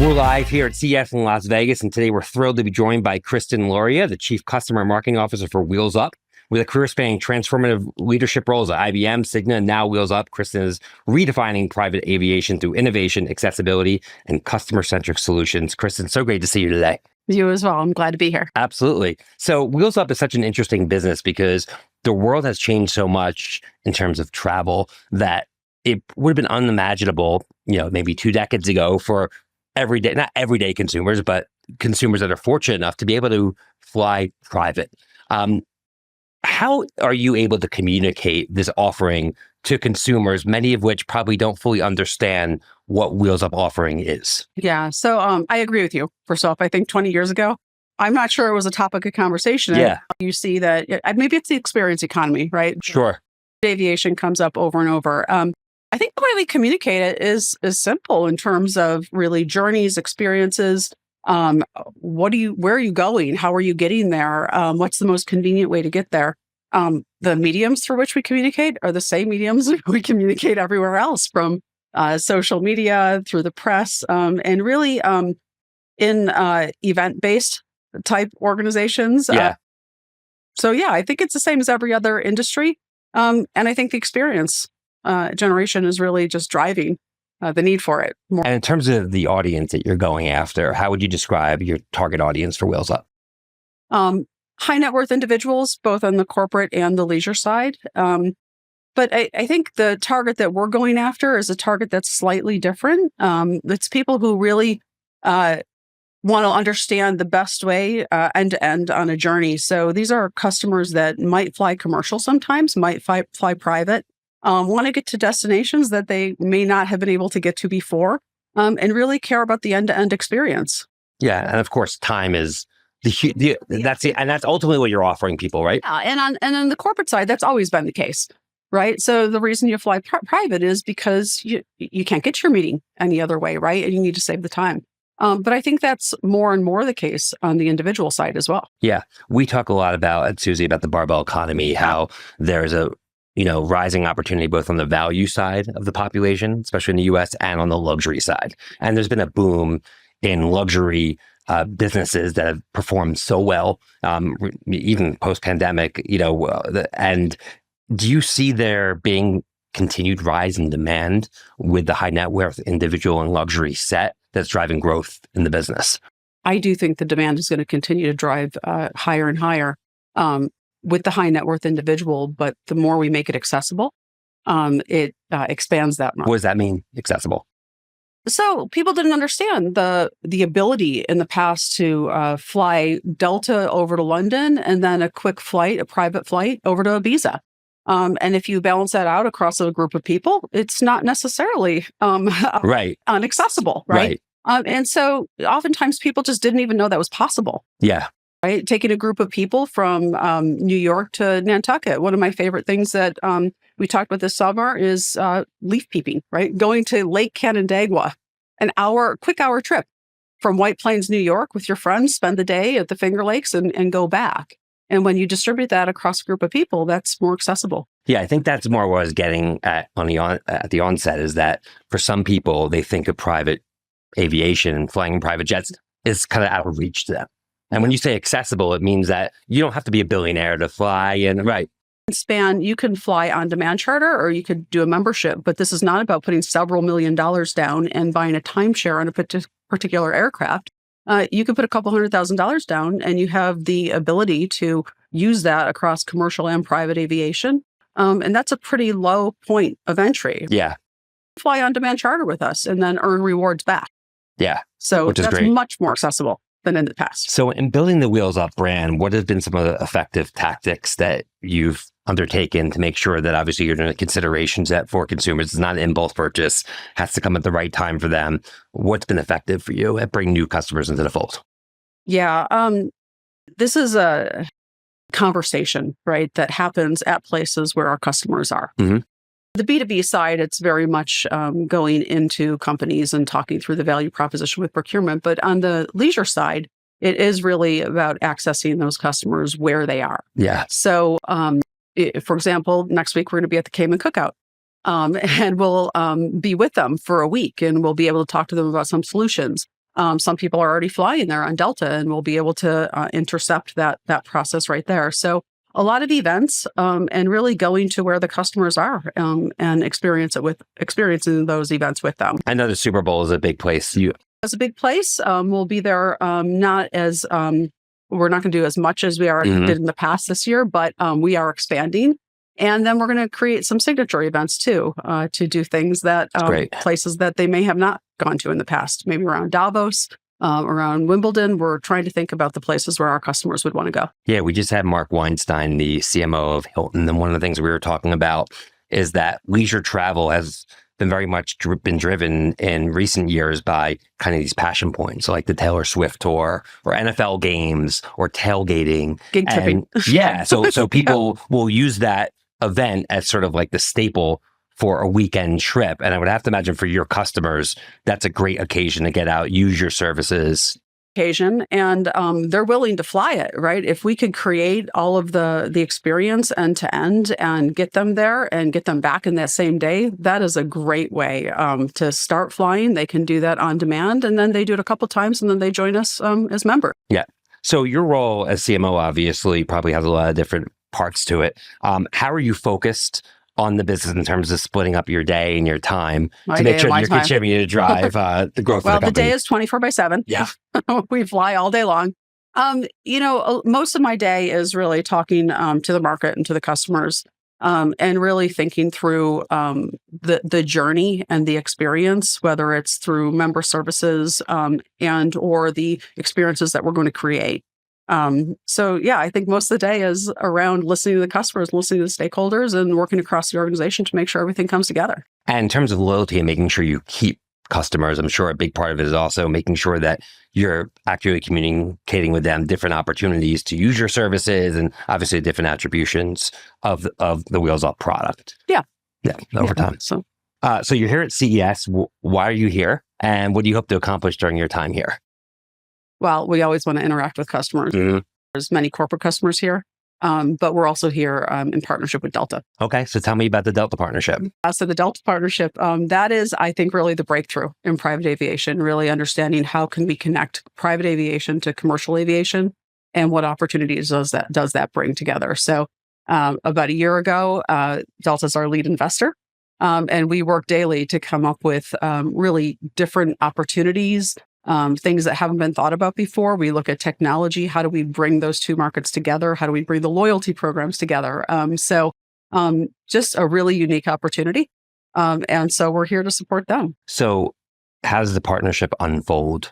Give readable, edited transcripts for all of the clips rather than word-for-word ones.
We're live here at CES in Las Vegas, and today we're thrilled to be joined by Kristen Lauria, the Chief Customer and Marketing Officer for Wheels Up. With a career spanning transformative leadership roles at IBM, Cigna, and now Wheels Up, Kristen is redefining private aviation through innovation, accessibility, and customer-centric solutions. Kristen, so great to see you today. You as well. I'm glad to be here. Absolutely. So Wheels Up is such an interesting business because the world has changed so much in terms of travel that it would have been unimaginable, maybe 2 decades ago for not everyday consumers, but consumers that are fortunate enough to be able to fly private. How are you able to communicate this offering to consumers, many of which probably don't fully understand what Wheels Up offering is? Yeah. So I agree with you. First off, I think 20 years ago, I'm not sure it was a topic of conversation. Yeah. You see that maybe it's the experience economy, right? Sure. Aviation comes up over and over. I think the way we communicate it is simple in terms of really journeys, experiences. Where are you going? How are you getting there? What's the most convenient way to get there? The mediums through which we communicate are the same mediums we communicate everywhere else, from social media, through the press, and really in event-based type organizations. Yeah. I think it's the same as every other industry. And I think the experience generation is really just driving the need for it more. And in terms of the audience that you're going after, how would you describe your target audience for Wheels Up? High net worth individuals, both on the corporate and the leisure side. But I think the target that we're going after is a target that's slightly different. It's people who really want to understand the best way end to end on a journey. So these are customers that might fly commercial sometimes, might fly private, want to get to destinations that they may not have been able to get to before, and really care about the end to end experience. Yeah, and of course, time is that's ultimately what you're offering people, right? Yeah, and on the corporate side, that's always been the case, right? So the reason you fly private is because you can't get your meeting any other way, right? And you need to save the time. But I think that's more and more the case on the individual side as well. Yeah, we talk a lot at Suzy about the barbell economy, how there's a rising opportunity both on the value side of the population, especially in the US, and on the luxury side. And there's been a boom in luxury businesses that have performed so well, even post-pandemic, and do you see there being continued rise in demand with the high net worth individual and luxury set that's driving growth in the business? I do think the demand is going to continue to drive higher and higher with the high net worth individual, but the more we make it accessible, it expands that much. What does that mean, accessible? So people didn't understand the ability in the past to fly Delta over to London and then a private flight over to Ibiza. And if you balance that out across a group of people, it's not necessarily inaccessible, right? And so oftentimes people just didn't even know that was possible. Yeah. Right? Taking a group of people from New York to Nantucket. One of my favorite things that we talked about this summer is leaf peeping, right? Going to Lake Canandaigua, quick hour trip from White Plains, New York with your friends, spend the day at the Finger Lakes and go back. And when you distribute that across a group of people, that's more accessible. Yeah, I think that's more what I was getting at at the onset, is that for some people, they think of private aviation and flying in private jets is kind of out of reach to them. And when you say accessible, it means that you don't have to be a billionaire to fly in, right? You can fly on demand charter or you could do a membership, but this is not about putting several $1 million down and buying a timeshare on a particular aircraft. You could put a couple $100,000 down and you have the ability to use that across commercial and private aviation. And that's a pretty low point of entry. Yeah. Fly on demand charter with us and then earn rewards back. Yeah. So which is that's great. Much more accessible than in the past. So in building the Wheels Up brand, what have been some of the effective tactics that you've undertaken to make sure that obviously you're doing considerations that for consumers, it's not an impulse purchase, has to come at the right time for them? What's been effective for you at bringing new customers into the fold? Yeah, this is a conversation, right, that happens at places where our customers are. Mm-hmm. The B2B side, it's very much going into companies and talking through the value proposition with procurement. But on the leisure side, it is really about accessing those customers where they are. Yeah. So, for example, next week, we're going to be at the Cayman Cookout. And we'll be with them for a week and we'll be able to talk to them about some solutions. Some people are already flying there on Delta, and we'll be able to intercept that process right there. So a lot of events, and really going to where the customers are, and experiencing those events with them. I know the Super Bowl is a big place. It's a big place. We'll be there, not as we're not going to do as much as we did in the past this year, but we are expanding. And then we're going to create some signature events too, to do things that places that they may have not gone to in the past, maybe around Davos, around Wimbledon. We're trying to think about the places where our customers would want to go. Yeah, we just had Mark Weinstein, the CMO of Hilton. And one of the things we were talking about is that leisure travel has been very much been driven in recent years by kind of these passion points, like the Taylor Swift tour or NFL games or tailgating. Gig tipping. Yeah, so people will use that event as sort of like the staple for a weekend trip. And I would have to imagine for your customers, that's a great occasion to get out, use your services. And they're willing to fly it, right? If we could create all of the experience end to end and get them there and get them back in that same day, that is a great way to start flying. They can do that on demand, and then they do it a couple times, and then they join us as members. Yeah. So your role as CMO obviously probably has a lot of different parts to it. How are you focused on the business in terms of splitting up your day and your time to make sure you're continuing to drive the growth of the company? Well, the day is 24/7. Yeah. We fly all day long. Most of my day is really talking to the market and to the customers, and really thinking through the journey and the experience, whether it's through member services and or the experiences that we're going to create. I think most of the day is around listening to the customers, listening to the stakeholders, and working across the organization to make sure everything comes together. And in terms of loyalty and making sure you keep customers, I'm sure a big part of it is also making sure that you're accurately communicating with them different opportunities to use your services and obviously different attributions of the Wheels Up product. Yeah. Over time. So you're here at CES. Why are you here? And what do you hope to accomplish during your time here? Well, we always want to interact with customers. There's many corporate customers here, but we're also here in partnership with Delta. Okay, so tell me about the Delta partnership. So the Delta partnership, that is, I think, really the breakthrough in private aviation, really understanding how can we connect private aviation to commercial aviation and what opportunities does that bring together. So about a year ago, Delta's our lead investor, and we work daily to come up with really different opportunities, things that haven't been thought about before. We look at technology. How do we bring those two markets together? How do we bring the loyalty programs together? Just a really unique opportunity. And so we're here to support them. So how does the partnership unfold?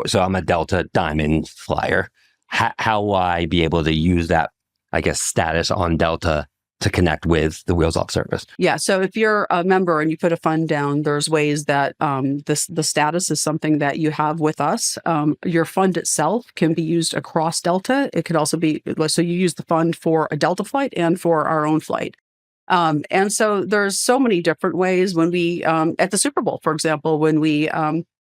So I'm a Delta Diamond flyer. How will I be able to use that, I guess, status on Delta to connect with the Wheels Up service? Yeah. So if you're a member and you put a fund down, there's ways that the status is something that you have with us. Your fund itself can be used across Delta. It could also be, so you use the fund for a Delta flight and for our own flight. And so there's so many different ways. When we, at the Super Bowl, for example, when we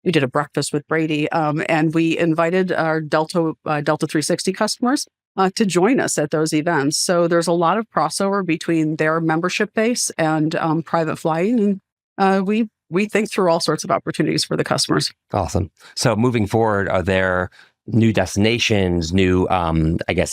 did a breakfast with Brady, and we invited our Delta 360 customers to join us at those events. So there's a lot of crossover between their membership base and private flying. And we think through all sorts of opportunities for the customers. Awesome. So moving forward, are there new destinations, new,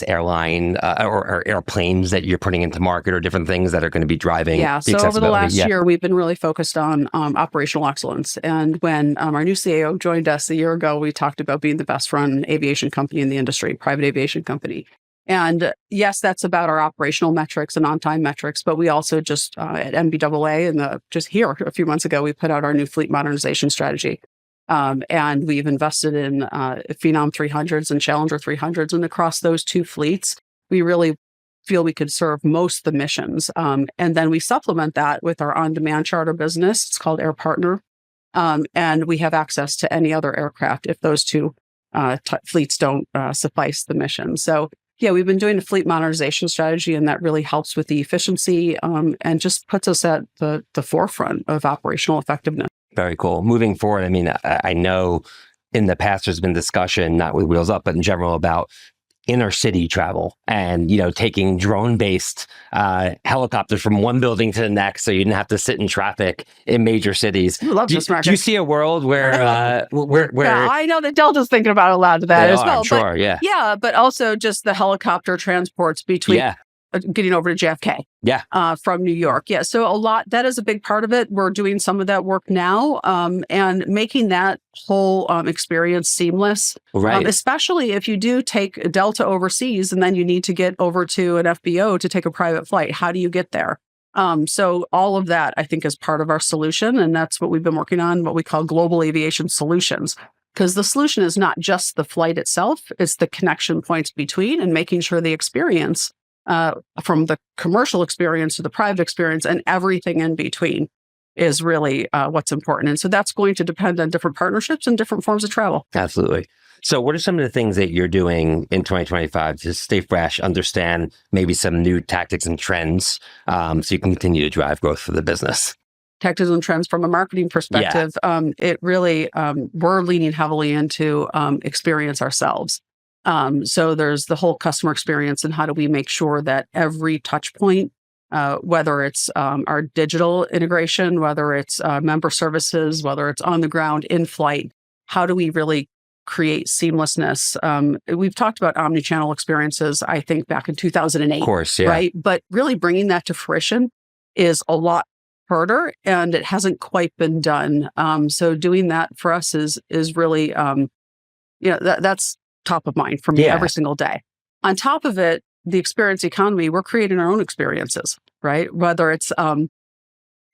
airline or airplanes that you're putting into market or different things that are going to be driving the accessibility? So over the last year, we've been really focused on operational excellence. And when our new CAO joined us a year ago, we talked about being the best run aviation company in the industry, private aviation company. And yes, that's about our operational metrics and on-time metrics, but we also just at MBAA and just here a few months ago, we put out our new fleet modernization strategy. And we've invested in Phenom 300s and Challenger 300s. And across those two fleets, we really feel we could serve most of the missions. And then we supplement that with our on-demand charter business. It's called Air Partner. And we have access to any other aircraft if those two fleets don't suffice the mission. So yeah, we've been doing a fleet modernization strategy, and that really helps with the efficiency and just puts us at the forefront of operational effectiveness. Very cool. Moving forward, I mean, I know in the past there's been discussion, not with Wheels Up, but in general about inner city travel and, taking drone-based helicopters from one building to the next so you didn't have to sit in traffic in major cities. I love this market. Do you see a world where Yeah, I know that Delta's thinking about a lot of that as well. I'm sure, yeah. Yeah, but also just the helicopter transports between getting over to JFK from New York. Yeah, so a lot, that is a big part of it. We're doing some of that work now and making that whole experience seamless. Right. Especially if you do take Delta overseas and then you need to get over to an FBO to take a private flight. How do you get there? So all of that, I think, is part of our solution. And that's what we've been working on, what we call global aviation solutions. Because the solution is not just the flight itself, it's the connection points between and making sure the experience from the commercial experience to the private experience and everything in between is really what's important. And so that's going to depend on different partnerships and different forms of travel. Absolutely. So what are some of the things that you're doing in 2025 to stay fresh, understand maybe some new tactics and trends so you can continue to drive growth for the business? Tactics and trends from a marketing perspective, it really, we're leaning heavily into experience ourselves. So there's the whole customer experience and how do we make sure that every touch point, whether it's our digital integration, whether it's member services, whether it's on the ground, in flight, how do we really create seamlessness? We've talked about omnichannel experiences, I think, back in 2008. Of course, yeah. Right? But really bringing that to fruition is a lot harder and it hasn't quite been done. So doing that for us is really, that's top of mind for me every single day. On top of it, the experience economy, we're creating our own experiences, right? Whether it's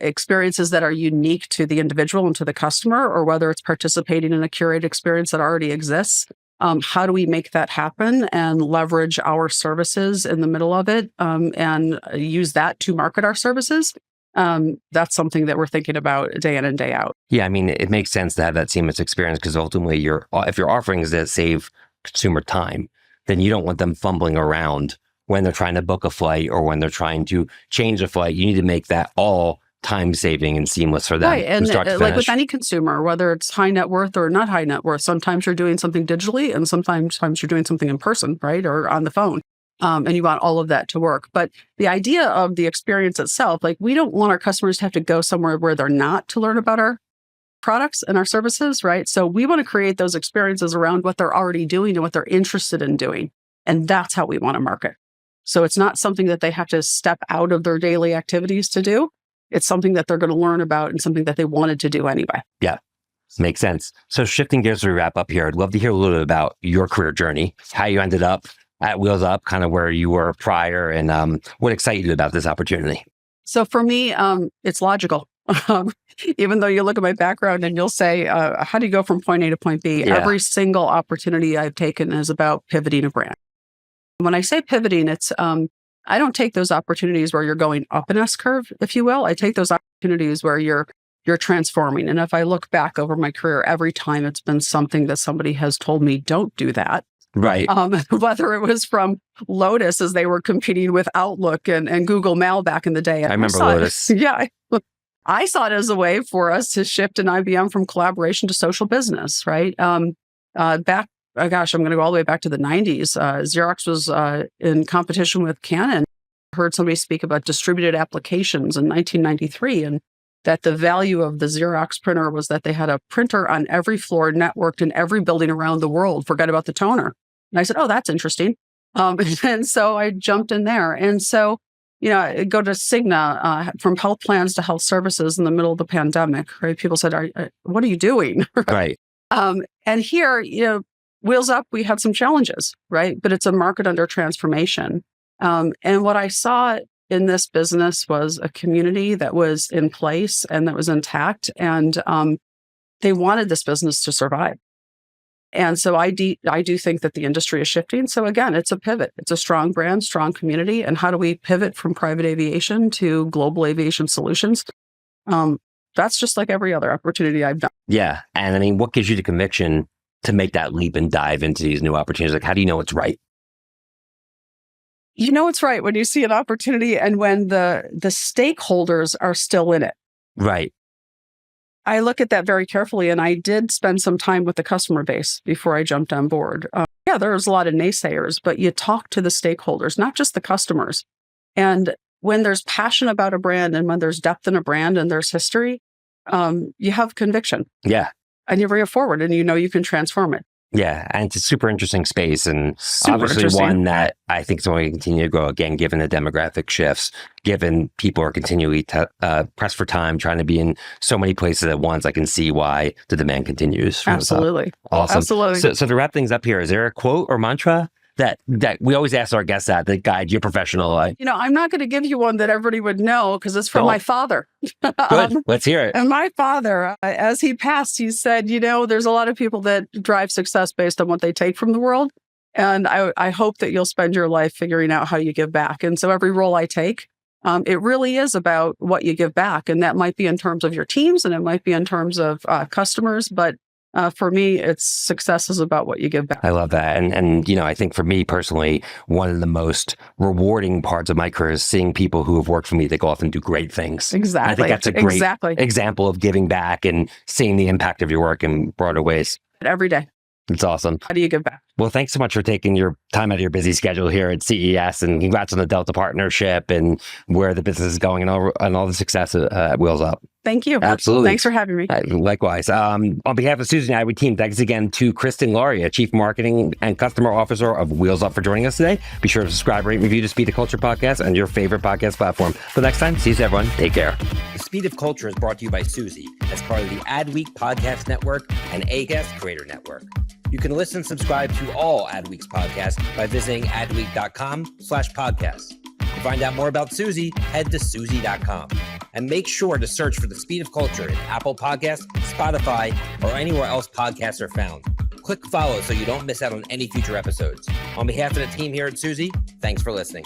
experiences that are unique to the individual and to the customer, or whether it's participating in a curated experience that already exists. How do we make that happen and leverage our services in the middle of it and use that to market our services? That's something that we're thinking about day in and day out. Yeah, I mean, it makes sense to have that seamless experience because ultimately, if your offering is to save consumer time, then you don't want them fumbling around when they're trying to book a flight or when they're trying to change a flight. You need to make that all time saving and seamless for them. Right, and like with any consumer, whether it's high net worth or not high net worth, sometimes you're doing something digitally and sometimes you're doing something in person, right, or on the phone. And you want all of that to work. But the idea of the experience itself, like we don't want our customers to have to go somewhere where they're not to learn about our products and our services, right? So we want to create those experiences around what they're already doing and what they're interested in doing. And that's how we want to market. So it's not something that they have to step out of their daily activities to do. It's something that they're going to learn about and something that they wanted to do anyway. Yeah, makes sense. So shifting gears as we wrap up here, I'd love to hear a little bit about your career journey, how you ended up at Wheels Up, kind of where you were prior, and what excited you about this opportunity? So for me, it's logical. Even though you look at my background and you'll say, how do you go from point A to point B? Yeah. Every single opportunity I've taken is about pivoting a brand. When I say pivoting, it's I don't take those opportunities where you're going up an S-curve, if you will. I take those opportunities where you're transforming. And if I look back over my career, every time it's been something that somebody has told me, don't do that. Right. Whether it was from Lotus as they were competing with Outlook and Google Mail back in the day. I remember Lotus. I saw it as a way for us to shift an IBM from collaboration to social business, right? I'm going to go all the way back to the 90s. Xerox was in competition with Canon. I heard somebody speak about distributed applications in 1993 and that the value of the Xerox printer was that they had a printer on every floor networked in every building around the world. Forget about the toner. And I said, oh, that's interesting. And so I jumped in there. And so, I go to Cigna from health plans to health services in the middle of the pandemic, right? People said, what are you doing? Right. And here, Wheels Up, we had some challenges, right? But it's a market under transformation. And what I saw in this business was a community that was in place and that was intact. And they wanted this business to survive. And so I do think that the industry is shifting. So again, it's a pivot. It's a strong brand, strong community. And how do we pivot from private aviation to global aviation solutions? That's just like every other opportunity I've done. Yeah. And I mean, what gives you the conviction to make that leap and dive into these new opportunities? Like, how do you know it's right? You know it's right when you see an opportunity and when the stakeholders are still in it. Right. I look at that very carefully, and I did spend some time with the customer base before I jumped on board. yeah, there's a lot of naysayers, but you talk to the stakeholders, not just the customers. And when there's passion about a brand and when there's depth in a brand and there's history, you have conviction. Yeah. And you bring it forward and you know you can transform it. Yeah, and it's a super interesting space, and Super obviously interesting. one that I think is going to continue to grow, again, given the demographic shifts, given people are continually pressed for time, trying to be in so many places at once. I can see why the demand continues. Absolutely. Awesome. Absolutely. So to wrap things up here, is there a quote or mantra that we always ask our guests that guide your professional life? I'm not going to give you one that everybody would know because it's from my father. Good. Let's hear it. And my father, as he passed, he said, there's a lot of people that drive success based on what they take from the world. And I hope that you'll spend your life figuring out how you give back. And so every role I take, it really is about what you give back. And that might be in terms of your teams and it might be in terms of customers. But for me, it's success is about what you give back. I love that. And I think for me personally, one of the most rewarding parts of my career is seeing people who have worked for me that go off and do great things. Exactly. I think that's a great example of giving back and seeing the impact of your work in broader ways. Every day. It's awesome. How do you give back? Well, thanks so much for taking your time out of your busy schedule here at CES, and congrats on the Delta partnership and where the business is going and all the success at Wheels Up. Thank you. Absolutely. Thanks for having me. Likewise. On behalf of Suzy and I, team, thanks again to Kristen Lauria, Chief Marketing and Customer Officer of Wheels Up, for joining us today. Be sure to subscribe, rate, review to Speed of Culture podcast and your favorite podcast platform. Till next time, see you everyone. Take care. The Speed of Culture is brought to you by Suzy as part of the Adweek Podcast Network and Acast Creator Network. You can listen and subscribe to all Adweek's podcasts by visiting adweek.com/podcasts. To find out more about Suzy, head to Suzy.com. And make sure to search for The Speed of Culture in Apple Podcasts, Spotify, or anywhere else podcasts are found. Click follow so you don't miss out on any future episodes. On behalf of the team here at Suzy, thanks for listening.